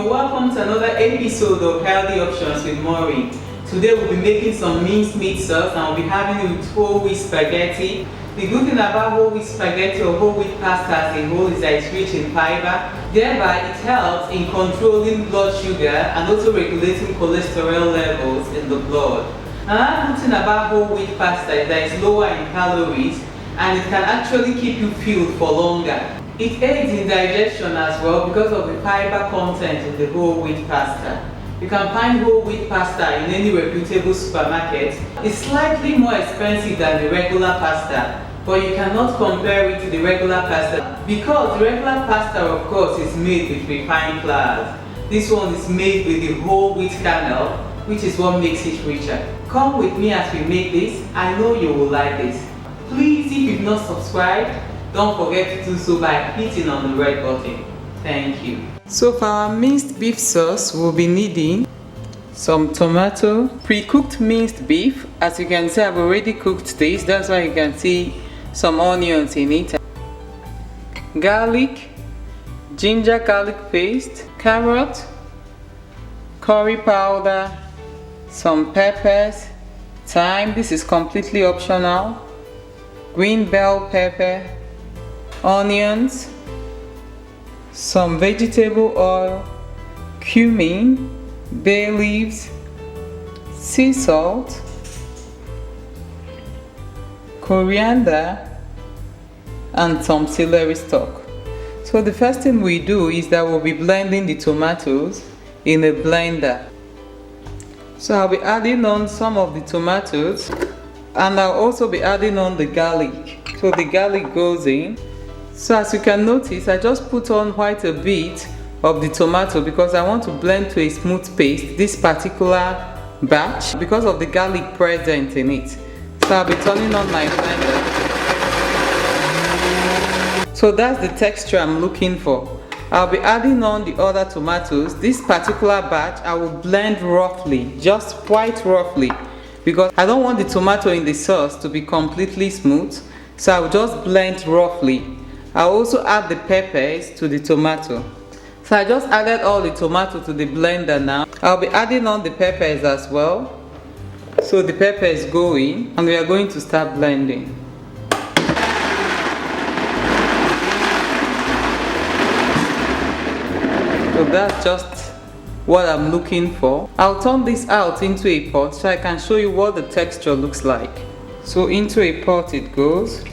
You're welcome to another episode of Healthy Options with Maureen. Today we'll be making some minced meat sauce and we'll be having it with whole wheat spaghetti. The good thing about whole wheat spaghetti or whole wheat pasta as a whole is that it's rich in fiber. Thereby it helps in controlling blood sugar and also regulating cholesterol levels in the blood. Another good thing about whole wheat pasta is that it's lower in calories and it can actually keep you filled for longer. It aids in digestion as well because of the fiber content in the whole wheat pasta. You can find whole wheat pasta in any reputable supermarket. It's slightly more expensive than the regular pasta, but you cannot compare it to the regular pasta because the regular pasta, of course, is made with refined flours. This one is made with the whole wheat kernel, which is what makes it richer. Come with me as we make this. I know you will like this. Please, if you've not subscribed, don't forget to do so by hitting on the red button. Thank you. So for our minced beef sauce, we'll be needing some tomato, pre-cooked minced beef. As you can see, I've already cooked this. That's why you can see some onions in it. Garlic, ginger garlic paste, carrot, curry powder, some peppers, thyme. This is completely optional. Green bell pepper, onions, some vegetable oil, cumin, bay leaves, sea salt, coriander, and some celery stalk. So the first thing we do is that we'll be blending the tomatoes in a blender. So I'll be adding on some of the tomatoes and I'll also be adding on the garlic. So the garlic goes in. So as you can notice, I just put on quite a bit of the tomato because I want to blend to a smooth paste this particular batch because of the garlic present in it. So I'll be turning on my blender. So that's the texture I'm looking for. I'll be adding on the other tomatoes. This particular batch I will blend roughly, just quite roughly, because I don't want the tomato in the sauce to be completely smooth. So I'll just blend roughly. I'll also add the peppers to the tomato. So I just added all the tomato to the blender now. I'll be adding on the peppers as well. So the peppers go in and we are going to start blending. So that's just what I'm looking for. I'll turn this out into a pot so I can show you what the texture looks like. So into a pot it goes.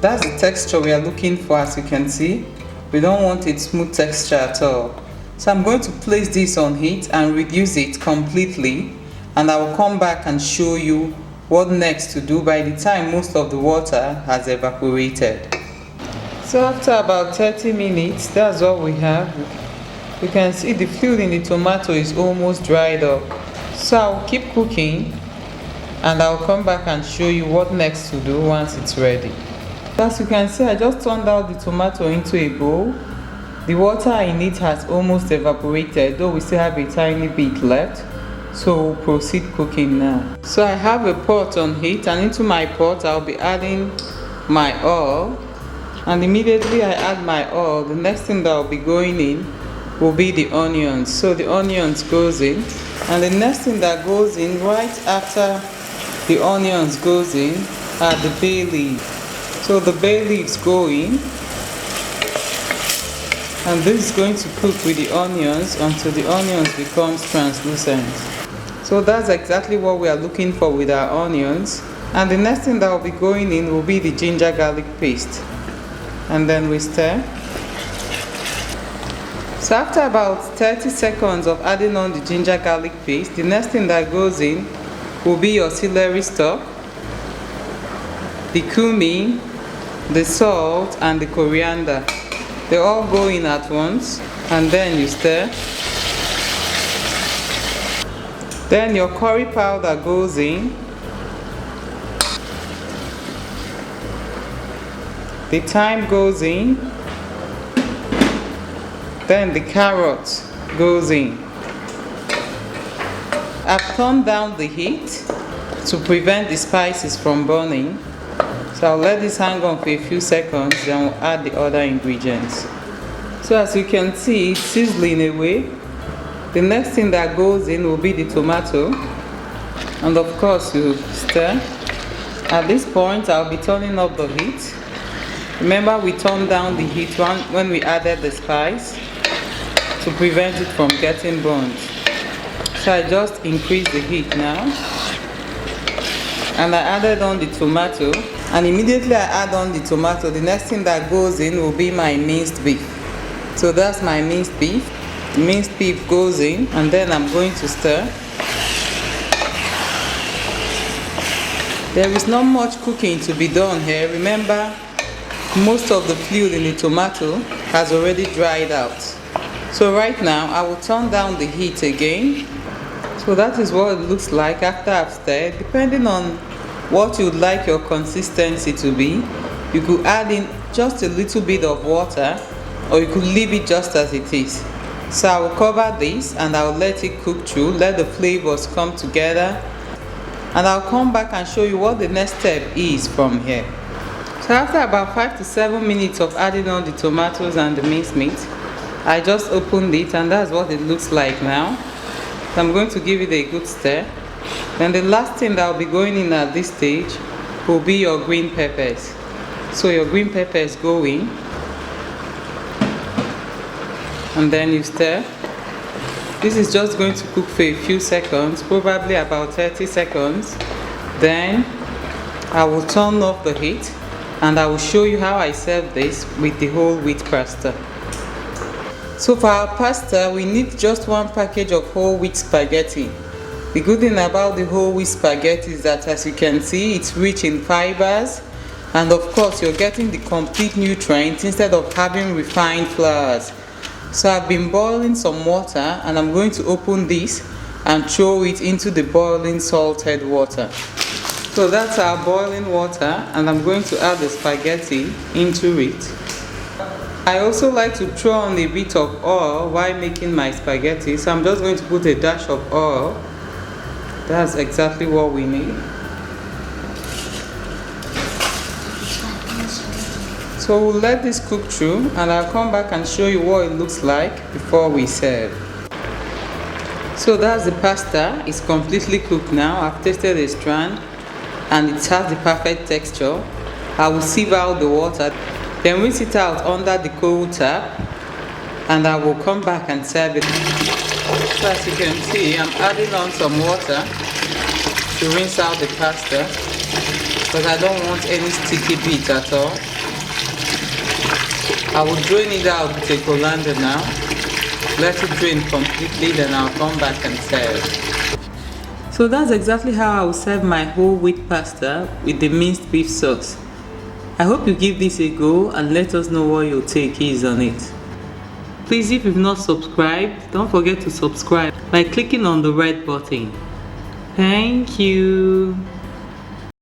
That's the texture we are looking for. As you can see, we don't want a smooth texture at all. So I'm going to place this on heat and reduce it completely, and I will come back and show you what next to do by the time most of the water has evaporated. So after about 30 minutes, that's what we have. You can see the fluid in the tomato is almost dried up. So I'll keep cooking and I'll come back and show you what next to do once it's ready. As you can see, I just turned out the tomato into a bowl. The water in it has almost evaporated, though we still have a tiny bit left. So we'll proceed cooking now. So I have a pot on heat, and into my pot I'll be adding my oil. And immediately I add my oil, the next thing that will be going in will be the onions. So the onions goes in, and the next thing that goes in right after the onions goes in are the bay leaves. So the bay leaves go in, and this is going to cook with the onions until the onions becomes translucent. So that's exactly what we are looking for with our onions. And the next thing that will be going in will be the ginger garlic paste. And then we stir. So after about 30 seconds of adding on the ginger garlic paste, the next thing that goes in will be your celery stalk, the cumin, the salt, and the coriander. They all go in at once, and then you stir. Then your curry powder goes in. The thyme goes in. Then the carrot goes in. I've turned down the heat to prevent the spices from burning. So I'll let this hang on for a few seconds, then we'll add the other ingredients. So as you can see, it's sizzling away. The next thing that goes in will be the tomato, and of course you stir. At this point I'll be turning up the heat. Remember, we turned down the heat when we added the spice to prevent it from getting burnt. So I just increased the heat now, and I added on the tomato, and immediately I add on the tomato, the next thing that goes in will be my minced beef. So that's my minced beef. The minced beef goes in, and then I'm going to stir. There is not much cooking to be done here. Remember, most of the fluid in the tomato has already dried out. So right now I will turn down the heat again. So that is what it looks like after I've stirred. Depending on what you would like your consistency to be, you could add in just a little bit of water, or you could leave it just as it is. So I will cover this and I will let it cook through, let the flavors come together, and I'll come back and show you what the next step is from here. So after about 5 to 7 minutes of adding on the tomatoes and the minced meat, I just opened it, and that's what it looks like now. So I'm going to give it a good stir. Then the last thing that will be going in at this stage will be your green peppers. So your green peppers go in, and then you stir. This is just going to cook for a few seconds, probably about 30 seconds. Then I will turn off the heat, and I will show you how I serve this with the whole wheat pasta. So for our pasta, we need just one package of whole wheat spaghetti. The good thing about the whole wheat spaghetti is that, as you can see, it's rich in fibers, and of course you're getting the complete nutrients instead of having refined flours. So I've been boiling some water, and I'm going to open this and throw it into the boiling salted water. So that's our boiling water, and I'm going to add the spaghetti into it. I also like to throw on a bit of oil while making my spaghetti, so I'm just going to put a dash of oil. That's exactly what we need. So we'll let this cook through, and I'll come back and show you what it looks like before we serve. So that's the pasta. It's completely cooked now. I've tasted a strand, and it has the perfect texture. I will sieve out the water, then rinse it out under the cold tap, and I will come back and serve it. So as you can see, I'm adding on some water to rinse out the pasta, because I don't want any sticky bits at all. I will drain it out with a colander now, let it drain completely, then I'll come back and serve. So that's exactly how I will serve my whole wheat pasta with the minced beef sauce. I hope you give this a go and let us know what your take is on it. Please, if you've not subscribed, don't forget to subscribe by clicking on the red button. Thank you.